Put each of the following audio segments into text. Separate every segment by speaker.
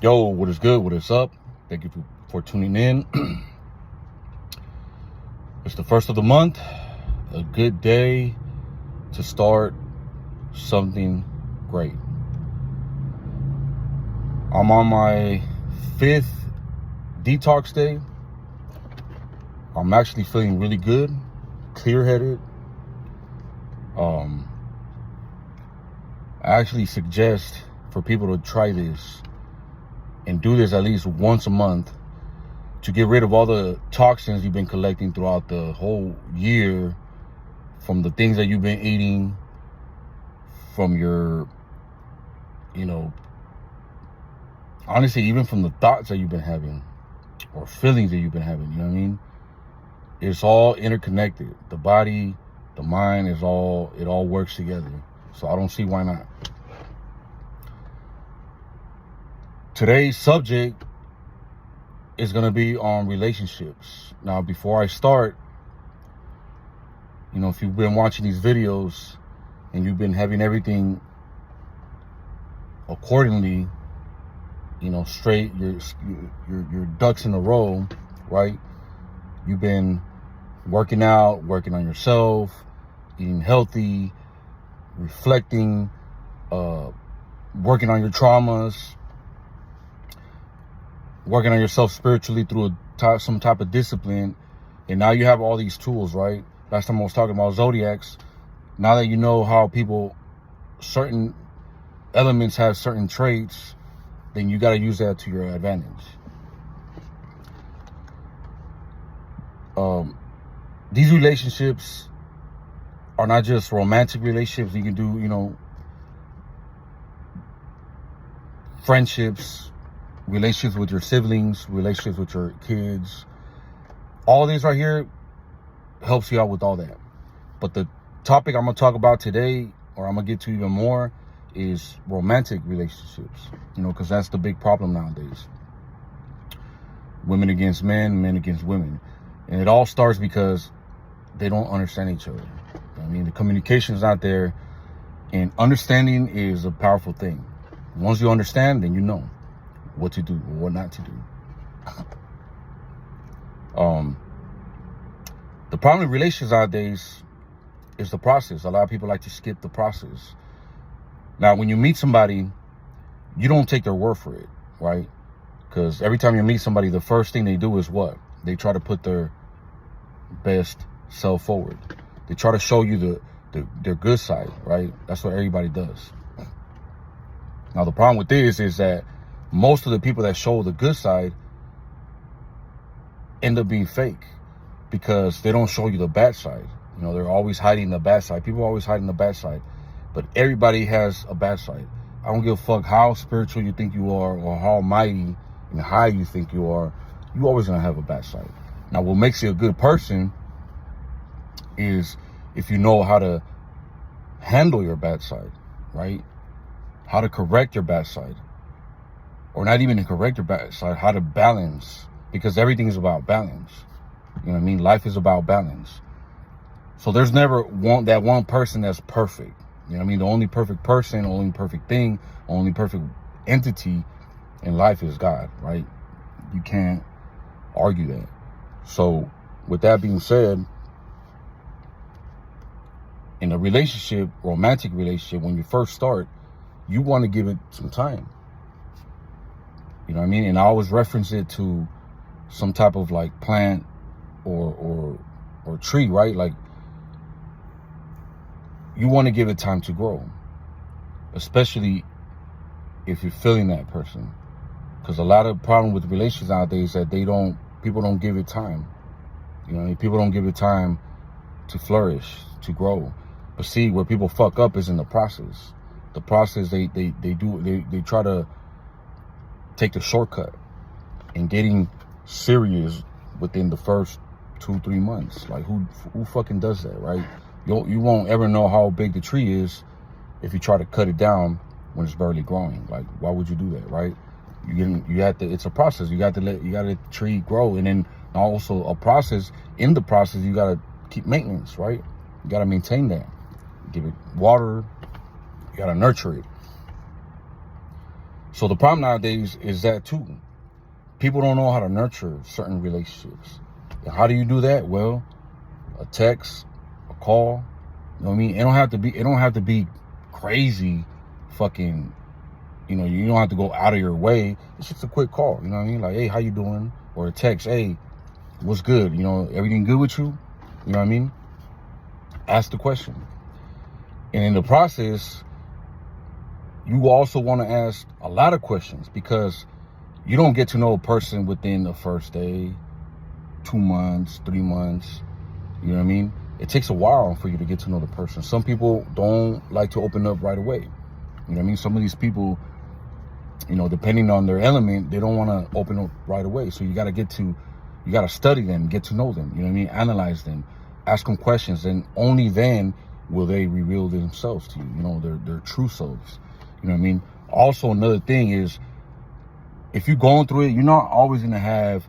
Speaker 1: Yo, what is good? What is up? Thank you for tuning in. It's the first of the month. A good day to start something great. I'm on my 5th detox day. I'm actually feeling really good, clear-headed. I actually suggest for people to try this and do this at least once a month to get rid of all the toxins you've been collecting throughout the whole year from the things that you've been eating, from your, honestly, even from the thoughts that you've been having or feelings that you've been having, you know what I mean? It's all interconnected. The body, the mind it all works together. So I don't see why not. Today's subject is going to be on relationships. Now, before I start, if you've been watching these videos and you've been having everything accordingly, straight, your ducks in a row, right? You've been working out, working on yourself, eating healthy, reflecting, working on your traumas, working on yourself spiritually through some type of discipline, and now you have all these tools, right? Last time I was talking about zodiacs. Now that you know how certain elements have certain traits, then you got to use that to your advantage. These relationships are not just romantic relationships. You can do, friendships, relationships with your siblings, relationships with your kids. All this right here helps you out with all that. But the topic I'm going to talk about today, or I'm going to get to even more, is romantic relationships, because that's the big problem nowadays. Women against men, men against women. And it all starts because they don't understand each other. The communication is not there, and understanding is a powerful thing. Once you understand, then you know what to do or what not to do. The problem with relationships nowadays is the process. A lot of people like to skip the process. Now, when you meet somebody, you don't take their word for it, right? Because every time you meet somebody, the first thing they do is what? They try to put their best self forward. They try to show you their good side, right? That's what everybody does. Now, the problem with this is that most of the people that show the good side end up being fake because they don't show you the bad side. They're always hiding the bad side. People are always hiding the bad side. But everybody has a bad side. I don't give a fuck how spiritual you think you are or how mighty and high you think you are. You always going to have a bad side. Now, what makes you a good person is if you know how to handle your bad side, right? How to correct your bad side. Or not even to correct your bad side, how to balance. Because everything is about balance. You know what I mean? Life is about balance. So there's never that one person that's perfect. You know what I mean? The only perfect person, only perfect thing, only perfect entity in life is God, right? You can't argue that. So with that being said, in a relationship, romantic relationship, when you first start, you want to give it some time. You know what I mean? And I always reference it to some type of like plant or tree, right? Like, you want to give it time to grow, especially if you're feeling that person. Because a lot of problem with relationships nowadays is that people don't give it time. People don't give it time to flourish, to grow. But see, where people fuck up is in the process. The process they try to take the shortcut and getting serious within the first 2-3 months. Like who fucking does that, right? You won't ever know how big the tree is if you try to cut it down when it's barely growing. Like, why would you do that, right? It's a process. You got to let the tree grow, and then also a process. In the process, you got to keep maintenance, right? You got to maintain that. Give it water. You got to nurture it. So the problem nowadays is that too. People don't know how to nurture certain relationships. And how do you do that? Well, a text, a call. You know what I mean? It don't have to be crazy fucking, you know, you don't have to go out of your way. It's just a quick call. You know what I mean? Like, hey, how you doing? Or a text, hey, what's good? You know, everything good with you? You know what I mean? Ask the question. And in the process, you also want to ask a lot of questions, because you don't get to know a person within the first day, 2 months, 3 months. You know what I mean? It takes a while for you to get to know the person. Some people don't like to open up right away. You know what I mean? Some of these people, you know, depending on their element, they don't want to open up right away. So you got to study them, get to know them. You know what I mean? Analyze them, ask them questions, and only then will they reveal themselves to you. You know, their true selves. You know what I mean? Also, another thing is, if you're going through it, you're not always going to have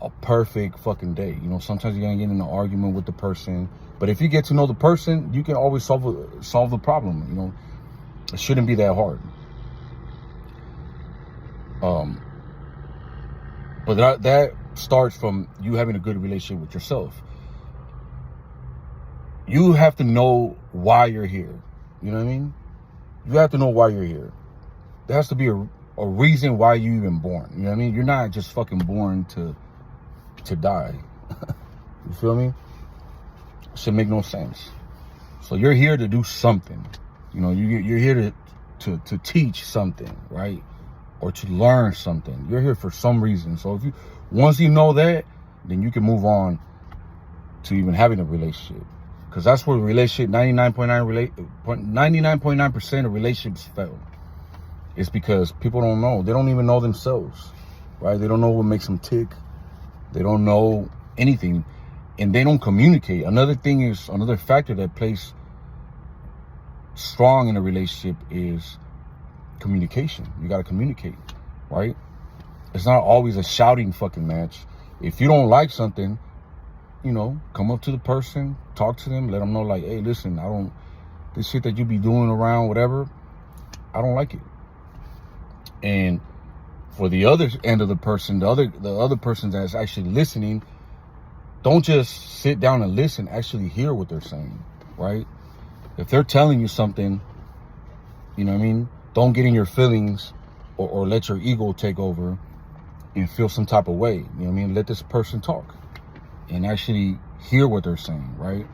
Speaker 1: a perfect fucking day. You know, sometimes you're going to get in an argument with the person. But if you get to know the person, you can always solve the problem. You know, it shouldn't be that hard. But that starts from you having a good relationship with yourself. You have to know why you're here. You know what I mean? You have to know why you're here. There has to be a reason why you even born. You know what I mean? You're not just fucking born to die. You feel me? It should make no sense. So you're here to do something. You know, you're here to teach something, right? Or to learn something. You're here for some reason. So once you know that, then you can move on to even having a relationship. Because that's where 99.9% of relationships fail. It's because people don't know. They don't even know themselves, right? They don't know what makes them tick. They don't know anything. And they don't communicate. Another factor that plays strong in a relationship is communication. You got to communicate, right? It's not always a shouting fucking match. If you don't like something, you know, come up to the person, talk to them, let them know, like, hey, listen, this shit that you be doing around, whatever, I don't like it. And for the other end of the person, the other person that's actually listening, don't just sit down and listen, actually hear what they're saying, right? If they're telling you something, you know what I mean? Don't get in your feelings or let your ego take over and feel some type of way. You know what I mean? Let this person talk and actually hear what they're saying, right?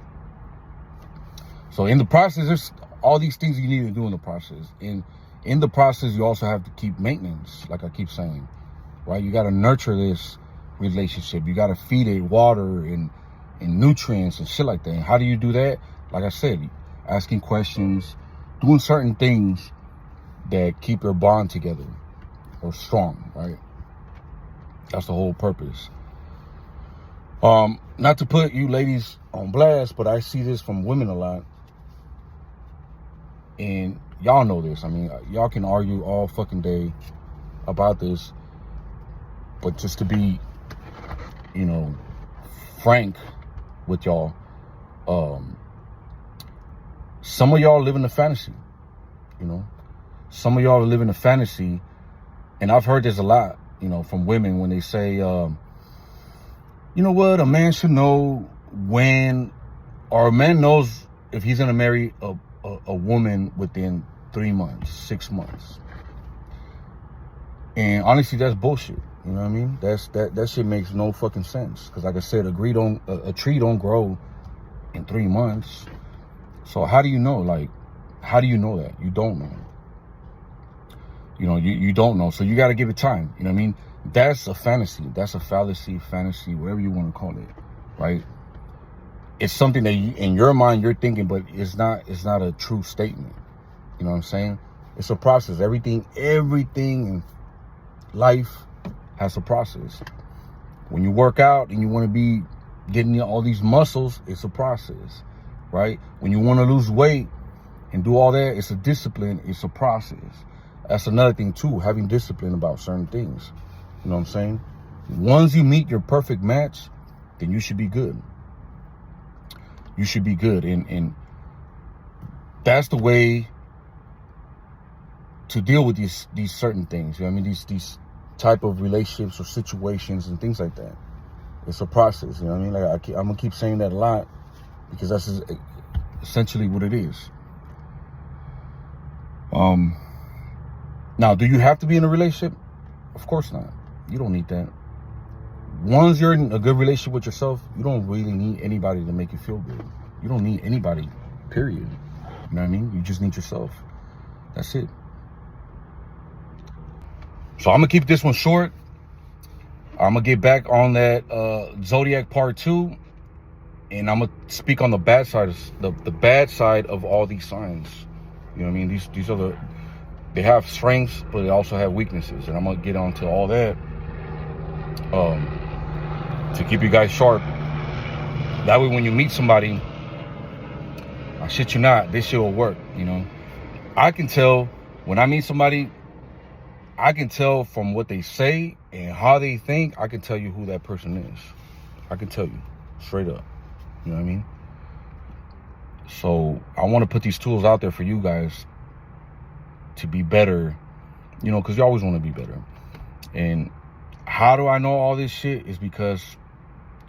Speaker 1: So in the process, there's all these things you need to do in the process. In the process, you also have to keep maintenance, like I keep saying, right? You got to nurture this relationship. You got to feed it water and nutrients and shit like that. And how do you do that? Like I said, asking questions, doing certain things that keep your bond together or strong, right? That's the whole purpose. Not to put you ladies on blast, but I see this from women a lot. And y'all know this. I mean, y'all can argue all fucking day about this. But just to be, you know, frank with y'all, some of y'all live in a fantasy, you know. Some of y'all live in a fantasy, and I've heard this a lot, you know, from women when they say, you know what, a man should know when, or a man knows if he's gonna marry a woman within 3 months, 6 months. And honestly, that's bullshit. You know what I mean? That shit makes no fucking sense. Because like I said, a tree don't grow in 3 months. So how do you know? Like, how do you know that? You don't know. You know, you don't know. So you got to give it time. You know what I mean? That's a fantasy. That's a fallacy, fantasy, whatever you want to call it, right? It's something that in your mind you're thinking, but it's not a true statement. You know what I'm saying? It's a process. Everything in life has a process. When you work out and you want to be getting all these muscles, it's a process, right? When you want to lose weight and do all that, it's a discipline, it's a process. That's another thing too, having discipline about certain things. You know what I'm saying? Once you meet your perfect match, then you should be good. You should be good. And that's the way to deal with these certain things. You know what I mean? These type of relationships or situations and things like that. It's a process. You know what I mean? Like I'm gonna keep saying that a lot because that's essentially what it is. Now, do you have to be in a relationship? Of course not. You don't need that. Once you're in a good relationship with yourself, you don't really need anybody to make you feel good. You don't need anybody, period. You know what I mean? You just need yourself. That's it. So I'm gonna keep this one short. I'm gonna get back on that Zodiac part 2, and I'm gonna speak on the bad side of the bad side of all these signs. You know what I mean? These are they have strengths, but they also have weaknesses, and I'm gonna get onto all that to keep you guys sharp. That way, when you meet somebody, I shit you not, this shit will work. You know, I can tell when I meet somebody. I can tell from what they say and how they think, I can tell you who that person is. I can tell you straight up. You know what I mean? So I want to put these tools out there for you guys to be better, you know, because you always want to be better. And how do I know all this shit is because,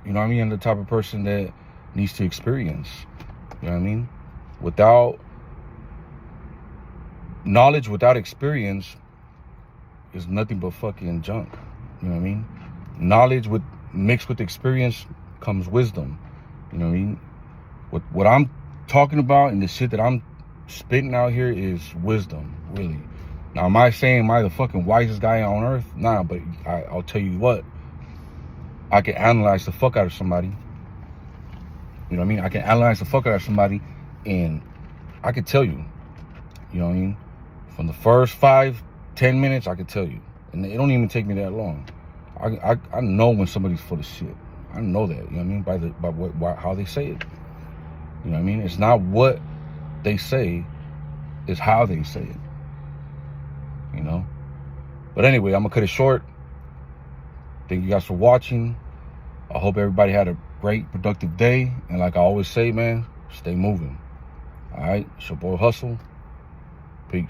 Speaker 1: you know what I mean, I'm the type of person that needs to experience. You know what I mean? Without knowledge, without experience, is nothing but fucking junk. You know what I mean? Knowledge mixed with experience comes wisdom. You know what I mean? What I'm talking about and the shit that I'm spitting out here is wisdom, really. Now, am I the fucking wisest guy on earth? Nah, but I'll tell you what. I can analyze the fuck out of somebody. You know what I mean? I can analyze the fuck out of somebody, and I can tell you. You know what I mean? From the first 5-10 minutes, I can tell you. And it don't even take me that long. I know when somebody's full of shit. I know that, you know what I mean? By how they say it. You know what I mean? It's not what they say, it's how they say it. You know? But anyway, I'm gonna cut it short. Thank you guys for watching. I hope everybody had a great, productive day. And like I always say, man, stay moving. All right? It's your boy Hustle. Peace.